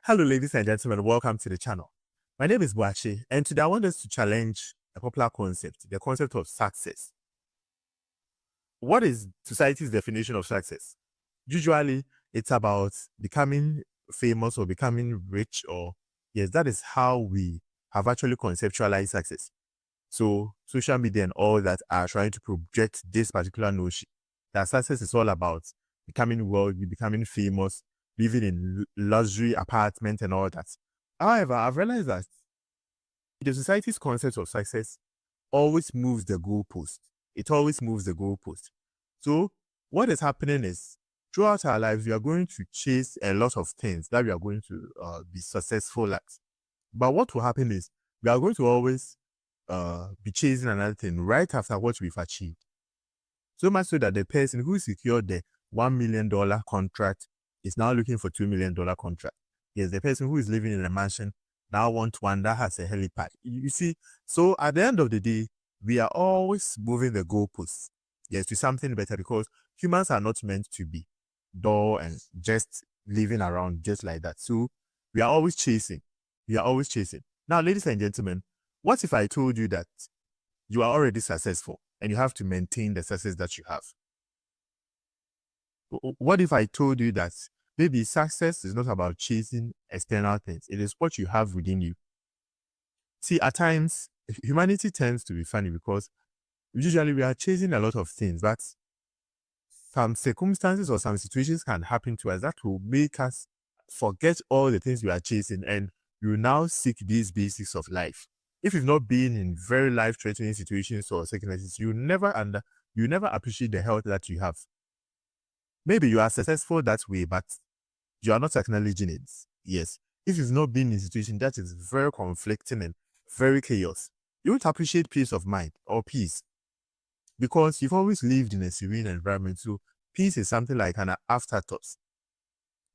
Hello, ladies and gentlemen. Welcome to the channel. My name is Boachi, and today I want us to challenge a popular concept, the concept of success. What is society's definition of success? Usually, it's about becoming famous or becoming rich, or yes, that is how we have actually conceptualized success. So, social media and all that are trying to project this particular notion that success is all about becoming wealthy, becoming famous, living in luxury apartments and all that. However, I've realized that the society's concept of success always moves the goalpost. It always moves the goalpost. So what is happening is throughout our lives, we are going to chase a lot of things that we are going to be successful at. But what will happen is we are going to always be chasing another thing right after what we've achieved. So much so that the person who secured the $1 million contract is now looking for $2 million contract. Yes, the person who is living in a mansion now wants one that has a helipad. You see, so at the end of the day, we are always moving the goalposts, yes, to something better, because humans are not meant to be dull and just living around just like that. So we are always chasing. We are always chasing. Now, ladies and gentlemen, what if I told you that you are already successful and you have to maintain the success that you have? What if I told you that maybe success is not about chasing external things, it is what you have within you? See, at times, humanity tends to be funny because usually we are chasing a lot of things, but some circumstances or some situations can happen to us that will make us forget all the things we are chasing, and you now seek these basics of life. If you've not been in very life-threatening situations or sicknesses, you never appreciate the health that you have. Maybe you are successful that way, but you are not acknowledging it. Yes. If you've not been in a situation that is very conflicting and very chaos, you won't appreciate peace of mind or peace, because you've always lived in a serene environment. So peace is something like an afterthought.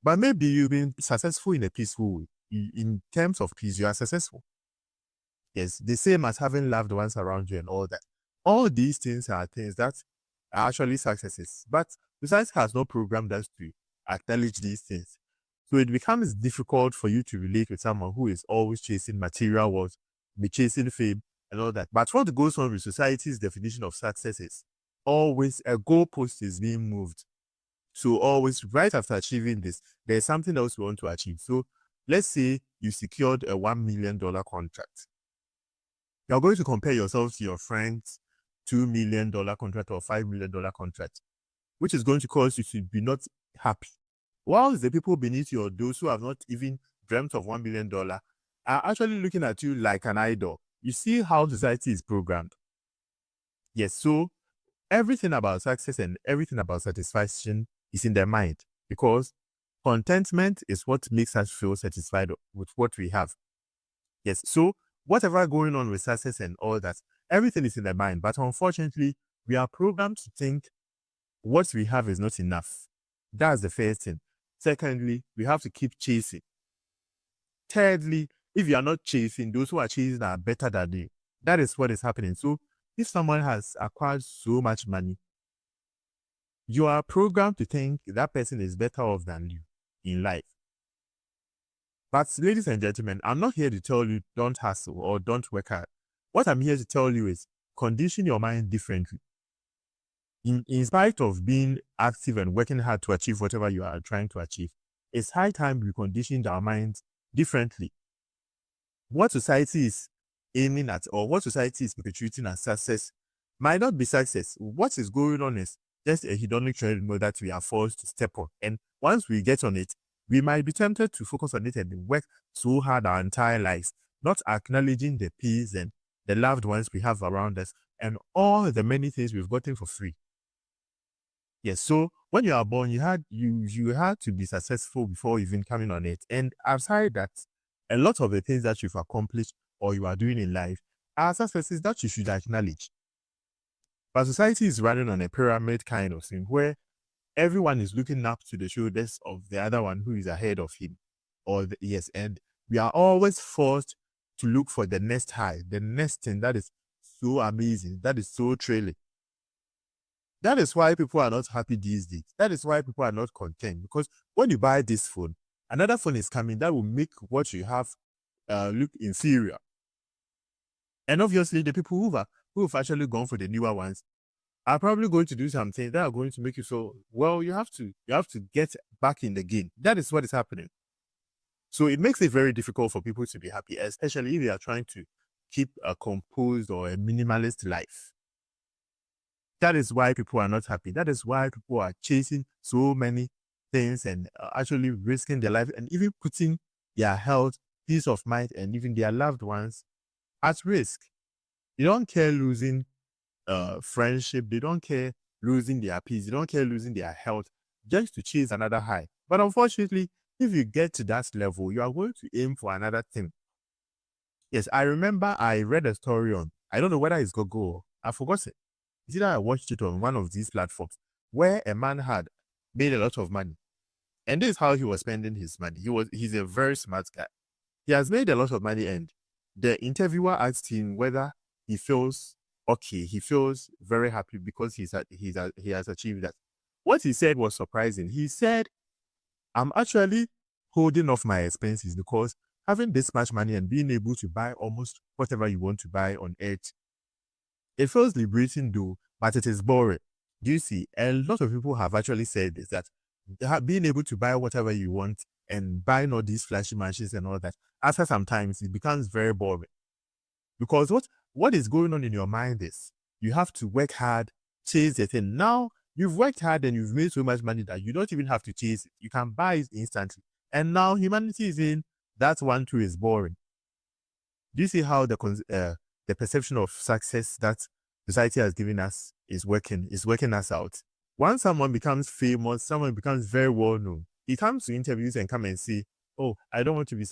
But maybe you've been successful in a peaceful way. In terms of peace, you are successful. Yes, the same as having loved ones around you and all that. All these things are things that are actually successes. But society has not programmed us to acknowledge these things. So it becomes difficult for you to relate with someone who is always chasing material wealth, be chasing fame and all that. But what goes on with society's definition of success is always a goalpost is being moved. So always right after achieving this, there's something else you want to achieve. So let's say you secured a $1 million contract. You're going to compare yourself to your friend's $2 million contract or $5 million contract, which is going to cause you to be not happy. Whilst the people beneath you, or those who have not even dreamt of $1 million, are actually looking at you like an idol. You see how society is programmed. Yes, so everything about success and everything about satisfaction is in their mind, because contentment is what makes us feel satisfied with what we have. Yes, so whatever going on with success and all that, everything is in their mind. But unfortunately, we are programmed to think what we have is not enough. That's the first thing. Secondly, we have to keep chasing. Thirdly, if you are not chasing, those who are chasing are better than you. That is what is happening. So if someone has acquired so much money, you are programmed to think that person is better off than you in life. But ladies and gentlemen, I'm not here to tell you don't hustle or don't work hard. What I'm here to tell you is condition your mind differently. In spite of being active and working hard to achieve whatever you are trying to achieve, it's high time we conditioned our minds differently. What society is aiming at, or what society is perpetuating as success, might not be success. What is going on is just a hedonic treadmill that we are forced to step on. And once we get on it, we might be tempted to focus on it and work so hard our entire lives, not acknowledging the peace and the loved ones we have around us and all the many things we've gotten for free. Yes, so when you are born, you had to be successful before even coming on it. And aside that, a lot of the things that you've accomplished or you are doing in life are successes that you should acknowledge. But society is running on a pyramid kind of thing where everyone is looking up to the shoulders of the other one who is ahead of him. Yes, and we are always forced to look for the next high, the next thing that is so amazing, that is so thrilling. That is why people are not happy these days. That is why people are not content. Because when you buy this phone, Another phone is coming that will make what you have look inferior. And obviously, the people who've actually gone for the newer ones are probably going to do something that are going to make you feel, well, you have to get back in the game. That is what is happening. So it makes it very difficult for people to be happy, especially if they are trying to keep a composed or a minimalist life. That is why people are not happy. That is why people are chasing so many things and actually risking their life and even putting their health, peace of mind, and even their loved ones at risk. They don't care losing friendship. They don't care losing their peace. They don't care losing their health just to chase another high. But unfortunately, if you get to that level, you are going to aim for another thing. Yes, I remember I read a story on, I don't know whether it's Google, I forgot it. It's either I watched it on one of these platforms where a man had made a lot of money. And this is how he was spending his money. He's a very smart guy. He has made a lot of money, and the interviewer asked him whether he feels okay. He feels very happy because he has achieved that. What he said was surprising. He said, I'm actually holding off my expenses because having this much money and being able to buy almost whatever you want to buy on earth, it feels liberating though, but it is boring. Do you see? A lot of people have actually said this, that being able to buy whatever you want and buying all these flashy machines and all that, after sometimes it becomes very boring. Because what is going on in your mind is you have to work hard, chase the thing. Now you've worked hard and you've made so much money that you don't even have to chase it. You can buy it instantly. And now humanity is in that one too is boring. Do you see how the perception of success that society has given us is working us out? Once someone becomes famous, someone becomes very well known, he comes to interviews and come and say, oh, I don't want to be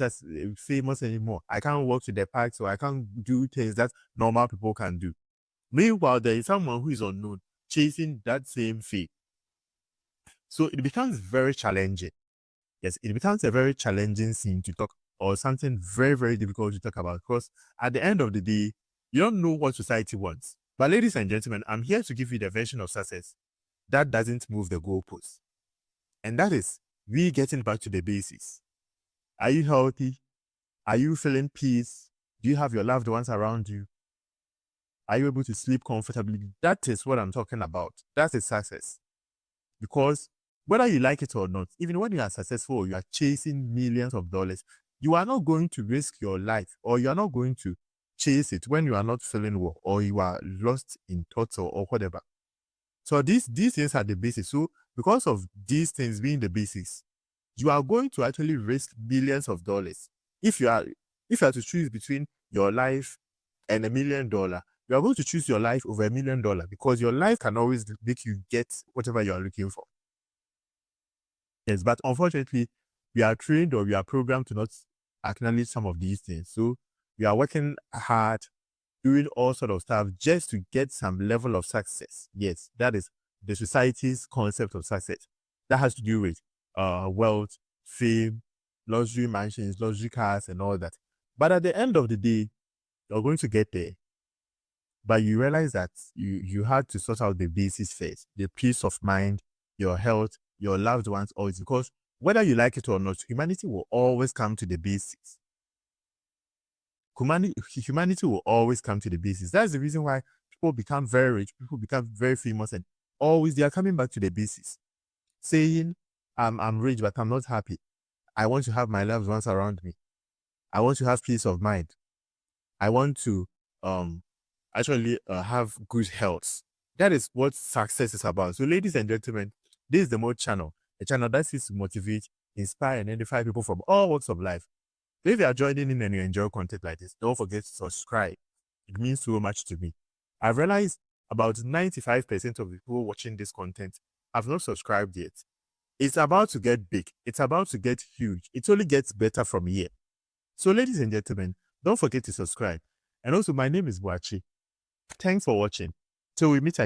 famous anymore. I can't walk to the park, so I can't do things that normal people can do. Meanwhile, there is someone who is unknown chasing that same fame. So it becomes very challenging. Yes, it becomes a very challenging scene to talk, or something very, very difficult to talk about, because at the end of the day, you don't know what society wants. But ladies and gentlemen, I'm here to give you the version of success that doesn't move the goalposts. And that is we getting back to the basics. Are you healthy? Are you feeling peace? Do you have your loved ones around you? Are you able to sleep comfortably? That is what I'm talking about. That is success. Because whether you like it or not, even when you are successful, you are chasing millions of dollars, you are not going to risk your life, or you are not going to chase it when you are not feeling well, or you are lost in thoughts or whatever. So these things are the basics. So because of these things being the basics, you are going to actually risk billions of dollars. If you are to choose between your life and $1 million, you are going to choose your life over $1 million, because your life can always make you get whatever you are looking for. Yes, but unfortunately, we are trained or we are programmed to not acknowledge some of these things. So we are working hard, doing all sort of stuff just to get some level of success. Yes, that is the society's concept of success. That has to do with wealth, fame, luxury mansions, luxury cars, and all that. But at the end of the day, you're going to get there. But you realize that you had to sort out the basics first, the peace of mind, your health, your loved ones, always, because whether you like it or not, humanity will always come to the basics. Humanity will always come to the basics. That's the reason why people become very rich, people become very famous, and always they are coming back to the basics, saying, I'm rich, but I'm not happy. I want to have my loved ones around me. I want to have peace of mind. I want to actually have good health. That is what success is about. So ladies and gentlemen, this is the Mode channel, a channel that seeks to motivate, inspire, and identify people from all walks of life. So if you are joining in and you enjoy content like this, don't forget to subscribe. It means so much to me. I've realized about 95% of the people watching this content have not subscribed yet. It's about to get big. It's about to get huge. It only gets better from here. So ladies and gentlemen, don't forget to subscribe. And also, my name is Boachi. Thanks for watching. Till we meet again.